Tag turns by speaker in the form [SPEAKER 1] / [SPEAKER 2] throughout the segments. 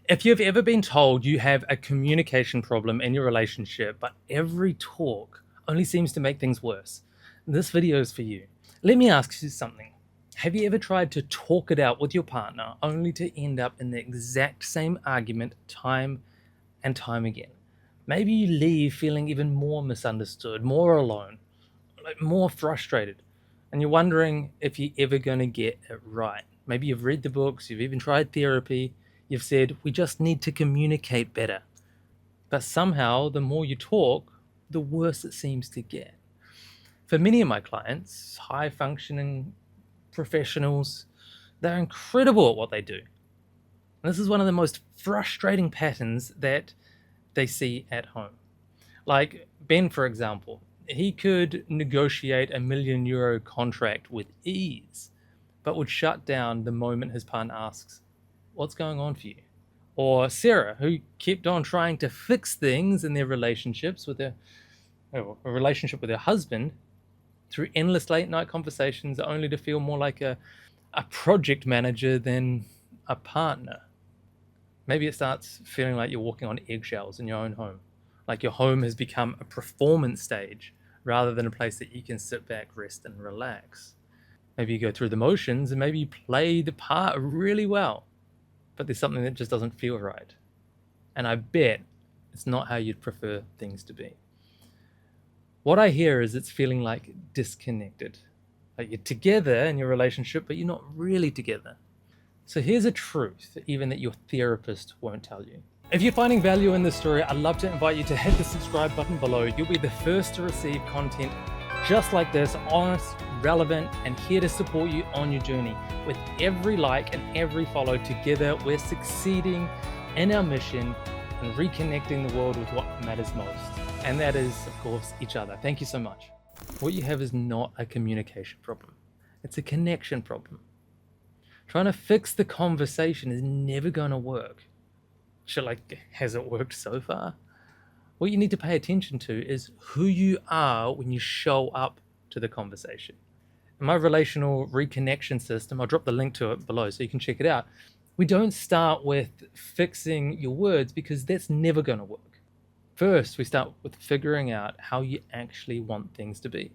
[SPEAKER 1] If you've ever been told you have a communication problem in your relationship, but every talk only seems to make things worse, this video is for you. Let me ask you something. Have you ever tried to talk it out with your partner only to end up in the exact same argument time and time again? Maybe you leave feeling even more misunderstood, more alone, like more frustrated, and you're wondering if you're ever going to get it right. Maybe you've read the books, you've even tried therapy, you've said, we just need to communicate better. But somehow, the more you talk, the worse it seems to get. For many of my clients, high functioning professionals, they're incredible at what they do. And this is one of the most frustrating patterns that they see at home. Like Ben, for example, he could negotiate €1 million contract with ease, but would shut down the moment his partner asks, what's going on for you? Or Sarah, who kept on trying to fix things in their relationships with a relationship with her husband through endless late night conversations, only to feel more like a project manager than a partner. Maybe it starts feeling like you're walking on eggshells in your own home, like your home has become a performance stage rather than a place that you can sit back, rest, and relax. Maybe you go through the motions and maybe you play the part really well, but there's something that just doesn't feel right. And I bet it's not how you'd prefer things to be. What I hear is it's feeling like disconnected. Like you're together in your relationship, but you're not really together. So here's a truth, even that your therapist won't tell you. If you're finding value in this story, I'd love to invite you to hit the subscribe button below. You'll be the first to receive content just like this, honest, relevant, and here to support you on your journey. With every like and every follow, together we're succeeding in our mission and reconnecting the world with what matters most. And that is, of course, each other. Thank you so much. What you have is not a communication problem. It's a connection problem. Trying to fix the conversation is never going to work. Has it worked so far? What you need to pay attention to is who you are when you show up to the conversation. In my relational reconnection system, I'll drop the link to it below so you can check it out. We don't start with fixing your words because that's never going to work. First, we start with figuring out how you actually want things to be,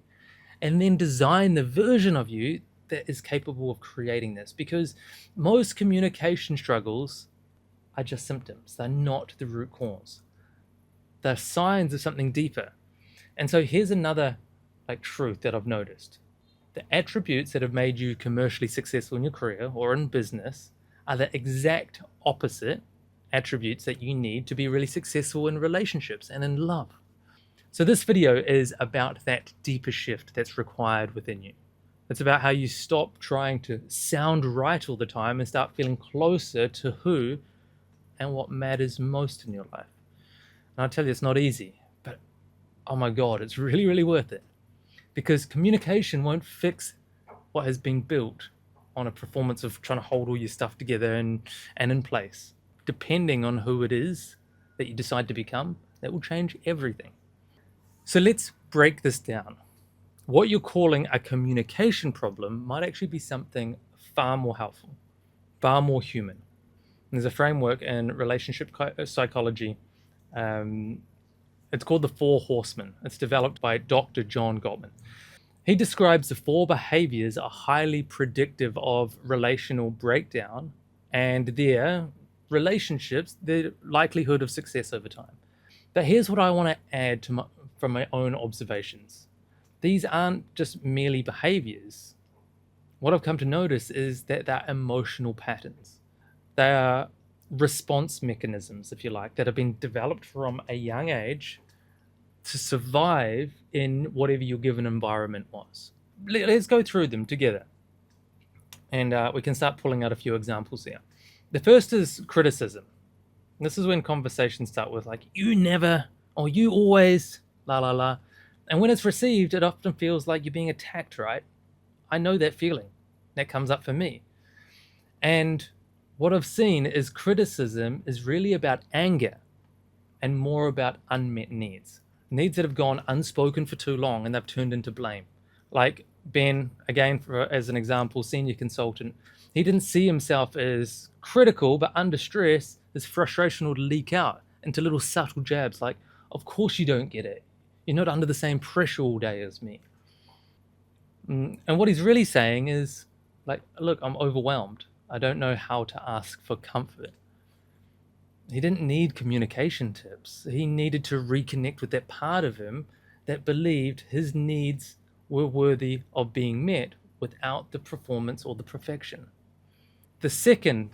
[SPEAKER 1] and then design the version of you that is capable of creating this, because most communication struggles are just symptoms. They're not the root cause. They're signs of something deeper. And so here's another truth that I've noticed. The attributes that have made you commercially successful in your career or in business are the exact opposite attributes that you need to be really successful in relationships and in love. So this video is about that deeper shift that's required within you. It's about how you stop trying to sound right all the time and start feeling closer to who and what matters most in your life. And I'll tell you, it's not easy, but oh my God, it's really, really worth it. Because communication won't fix what has been built on a performance of trying to hold all your stuff together and in place. Depending on who it is that you decide to become, that will change everything. So let's break this down. What you're calling a communication problem might actually be something far more helpful, far more human. And there's a framework in relationship psychology. It's called the Four Horsemen. It's developed by Dr. John Gottman. He describes the 4 behaviors are highly predictive of relational breakdown and their relationships, the likelihood of success over time. But here's what I want to add from my own observations. These aren't just merely behaviors. What I've come to notice is that they're emotional patterns. They are response mechanisms, if you like, that have been developed from a young age to survive in whatever your given environment was. Let's go through them together. And we can start pulling out a few examples here. The first is criticism. This is when conversations start with you never, or you always, la la la. And when it's received, it often feels like you're being attacked, right? I know that feeling. That comes up for me. And what I've seen is criticism is really about anger and more about unmet needs. Needs that have gone unspoken for too long and they've turned into blame. Like Ben, again, as an example, senior consultant, he didn't see himself as critical, but under stress, This frustration will leak out into little subtle jabs like, of course you don't get it. You're not under the same pressure all day as me. And what he's really saying is, like, look, I'm overwhelmed. I don't know how to ask for comfort. He didn't need communication tips. He needed to reconnect with that part of him that believed his needs were worthy of being met without the performance or the perfection. The second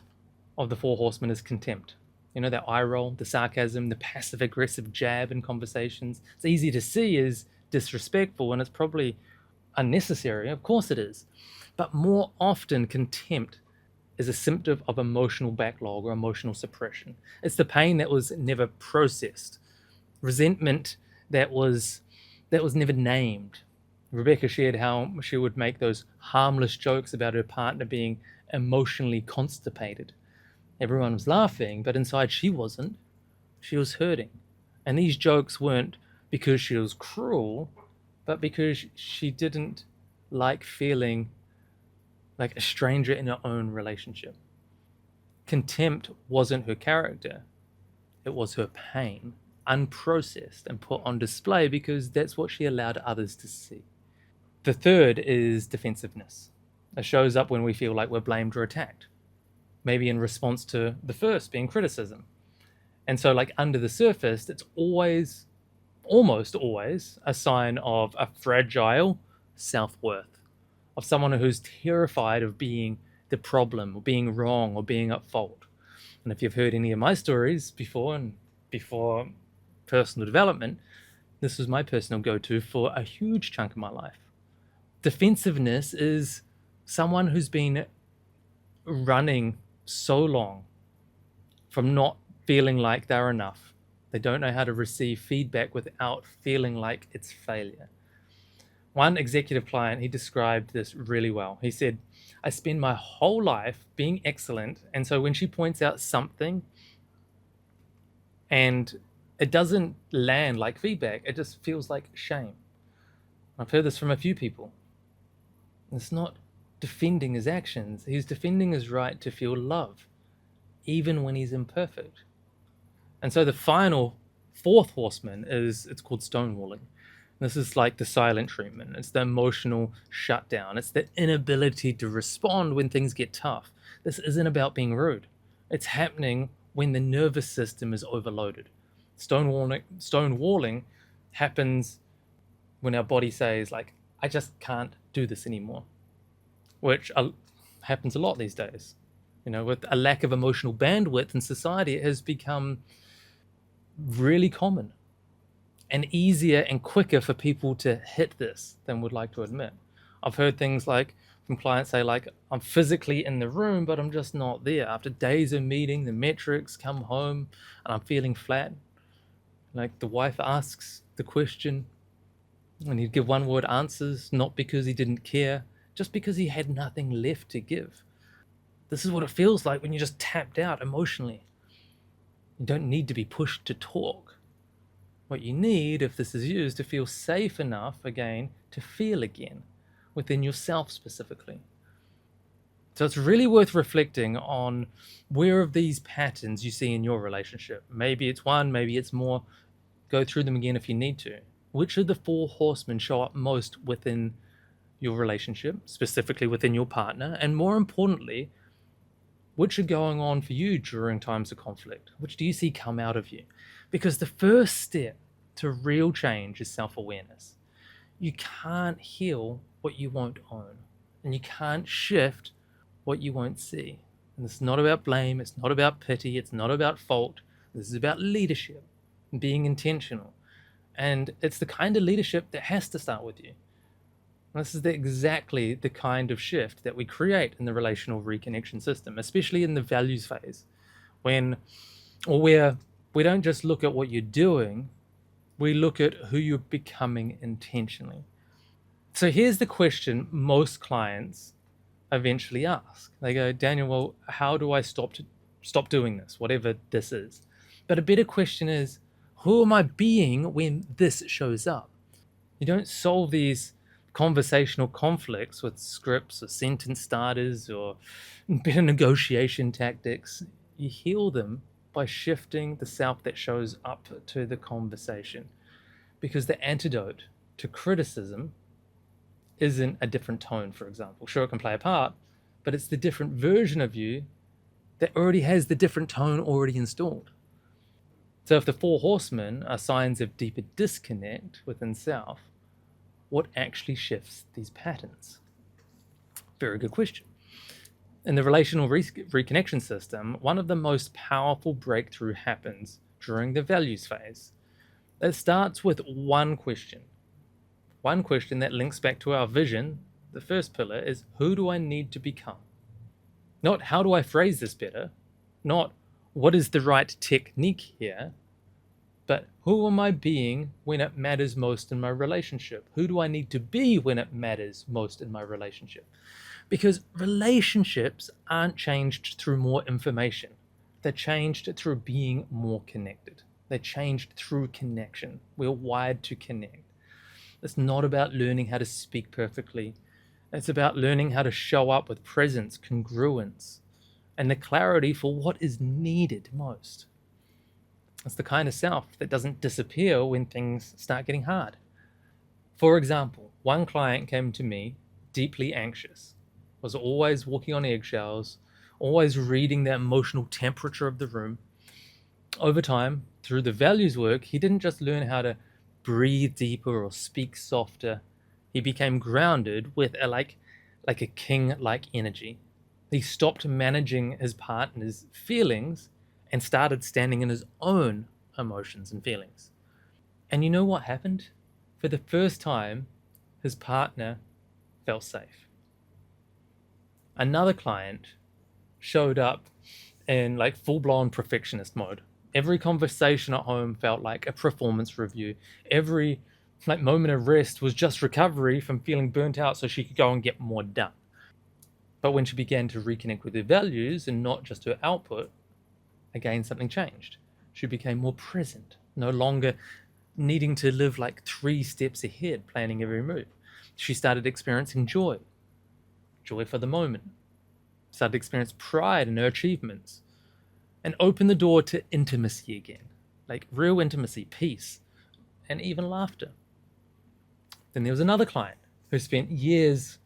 [SPEAKER 1] of the Four Horsemen is contempt. You know, that eye roll, the sarcasm, the passive aggressive jab in conversations. It's easy to see as disrespectful, and it's probably unnecessary. Of course it is. But more often, contempt is a symptom of emotional backlog or emotional suppression. It's the pain that was never processed, resentment that was never named. Rebecca shared how she would make those harmless jokes about her partner being emotionally constipated. Everyone was laughing, but inside she wasn't. She was hurting. And these jokes weren't because she was cruel, but because she didn't like feeling like a stranger in her own relationship. Contempt wasn't her character, it was her pain, unprocessed and put on display because that's what she allowed others to see. The third is defensiveness. It shows up when we feel like we're blamed or attacked, maybe in response to the first being criticism. And so, like, under the surface, it's almost always, a sign of a fragile self worth, of someone who's terrified of being the problem or being wrong or being at fault. And if you've heard any of my stories before and before personal development, this was my personal go-to for a huge chunk of my life. Defensiveness is someone who's been running so long from not feeling like they're enough. They don't know how to receive feedback without feeling like it's failure. One executive client, he described this really well. He said, I spend my whole life being excellent, and so when she points out something and it doesn't land like feedback, it just feels like shame. I've heard this from a few people. It's not defending his actions. He's defending his right to feel love, even when he's imperfect. And so the final fourth horseman it's called stonewalling. This is like the silent treatment. It's the emotional shutdown. It's the inability to respond when things get tough. This isn't about being rude. It's happening when the nervous system is overloaded. Stonewalling happens when our body says, like, I just can't do this anymore, which happens a lot these days. You know, with a lack of emotional bandwidth in society, it has become really common and easier and quicker for people to hit this than would like to admit. I've heard things like from clients say, like, I'm physically in the room, but I'm just not there. After days of meeting the metrics, come home and I'm feeling flat. Like, the wife asks the question and he'd give one word answers, not because he didn't care, just because he had nothing left to give. This is what it feels like when you're just tapped out emotionally. You don't need to be pushed to talk. What you need, if this is used, to feel safe enough again to feel again within yourself specifically. So it's really worth reflecting on where of these patterns you see in your relationship. Maybe it's one, maybe it's more. Go through them again if you need to. Which of the four horsemen show up most within your relationship, specifically within your partner? And more importantly, which are going on for you during times of conflict? Which do you see come out of you? Because the first step to real change is self-awareness. You can't heal what you won't own, and you can't shift what you won't see. And this is not about blame, it's not about pity, it's not about fault. This is about leadership and being intentional. And it's the kind of leadership that has to start with you. This is exactly the kind of shift that we create in the relational reconnection system, especially in the values phase, where we don't just look at what you're doing, we look at who you're becoming intentionally. So here's the question most clients eventually ask. They go, Daniel, well, how do I stop doing this, whatever this is? But a better question is, who am I being when this shows up? You don't solve these conversational conflicts with scripts or sentence starters or better negotiation tactics. You heal them by shifting the self that shows up to the conversation. Because the antidote to criticism isn't a different tone, for example. Sure, it can play a part, but it's the different version of you that already has the different tone already installed. So if the Four Horsemen are signs of deeper disconnect within self, what actually shifts these patterns? Very good question. In the relational reconnection system, one of the most powerful breakthrough happens during the values phase. It starts with one question that links back to our vision. The first pillar is, who do I need to become? Not how do I phrase this better, not what is the right technique here, but who am I being when it matters most in my relationship? Who do I need to be when it matters most in my relationship? Because relationships aren't changed through more information. They're changed through being more connected. They're changed through connection. We're wired to connect. It's not about learning how to speak perfectly. It's about learning how to show up with presence, congruence, and the clarity for what is needed most. It's the kind of self that doesn't disappear when things start getting hard. For example, one client came to me deeply anxious, was always walking on eggshells, always reading the emotional temperature of the room. Over time, through the values work, he didn't just learn how to breathe deeper or speak softer. He became grounded with like a king-like energy. He stopped managing his partner's feelings and started standing in his own emotions and feelings. And you know what happened? For the first time, his partner felt safe. Another client showed up in like full-blown perfectionist mode. Every conversation at home felt like a performance review. Every like moment of rest was just recovery from feeling burnt out so she could go and get more done. But when she began to reconnect with her values and not just her output, again something changed. She became more present, no longer needing to live like 3 steps ahead, planning every move. She started experiencing joy for the moment, started to experience pride in her achievements, and open the door to intimacy again, like real intimacy, peace, and even laughter. Then there was another client who spent years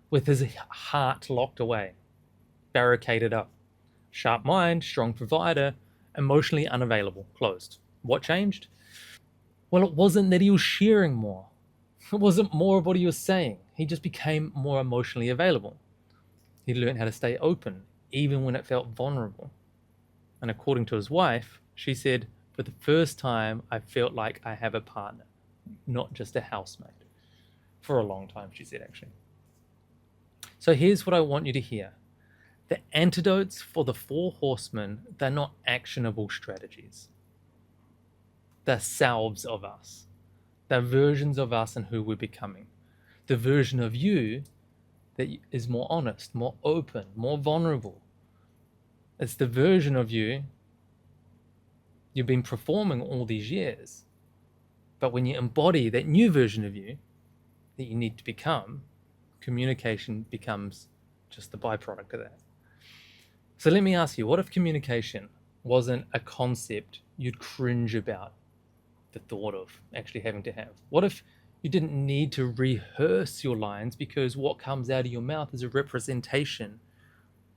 [SPEAKER 1] with his heart locked away, barricaded up. Sharp mind, strong provider, emotionally unavailable, closed. What changed? Well, it wasn't that he was sharing more. It wasn't more of what he was saying. He just became more emotionally available. He learned how to stay open, even when it felt vulnerable. And according to his wife, she said, for the first time, I felt like I have a partner, not just a housemate. For a long time, she said, actually. So here's what I want you to hear. The antidotes for the Four Horsemen, they're not actionable strategies. They're selves of us. They're versions of us and who we're becoming. The version of you that is more honest, more open, more vulnerable. It's the version of you you've been performing all these years. But when you embody that new version of you that you need to become, communication becomes just the byproduct of that. So let me ask you, what if communication wasn't a concept you'd cringe about the thought of actually having to have? What if you didn't need to rehearse your lines because what comes out of your mouth is a representation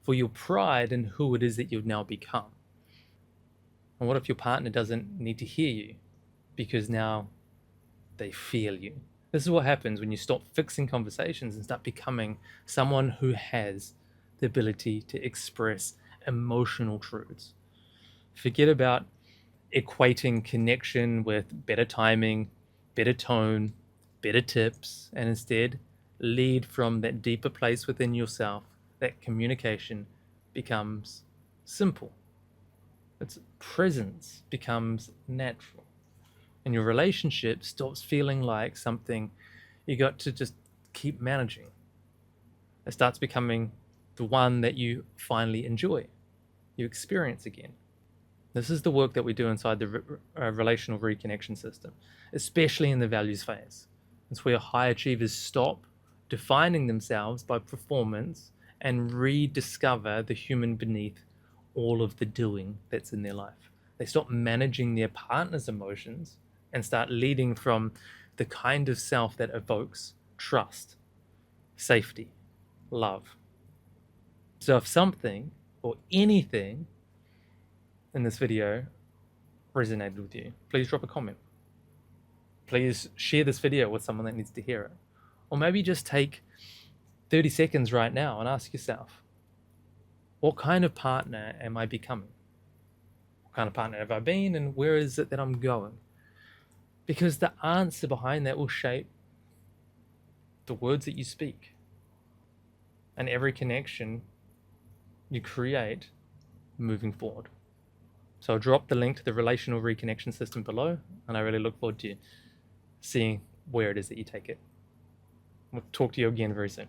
[SPEAKER 1] for your pride in who it is that you've now become? And what if your partner doesn't need to hear you because now they feel you? This is what happens when you stop fixing conversations and start becoming someone who has the ability to express emotional truths. Forget about equating connection with better timing, better tone, better tips, and instead lead from that deeper place within yourself that communication becomes simple. Its presence becomes natural. And your relationship stops feeling like something you got to just keep managing. It starts becoming the one that you finally enjoy, you experience again. This is the work that we do inside the relational reconnection system, especially in the values phase. It's where high achievers stop defining themselves by performance and rediscover the human beneath all of the doing that's in their life. They stop managing their partner's emotions and start leading from the kind of self that evokes trust, safety, love. So if something or anything in this video resonated with you, please drop a comment. Please share this video with someone that needs to hear it. Or maybe just take 30 seconds right now and ask yourself, what kind of partner am I becoming? What kind of partner have I been, and where is it that I'm going? Because the answer behind that will shape the words that you speak and every connection you create moving forward. So I'll drop the link to the relational reconnection system below, and I really look forward to seeing where it is that you take it. We'll talk to you again very soon.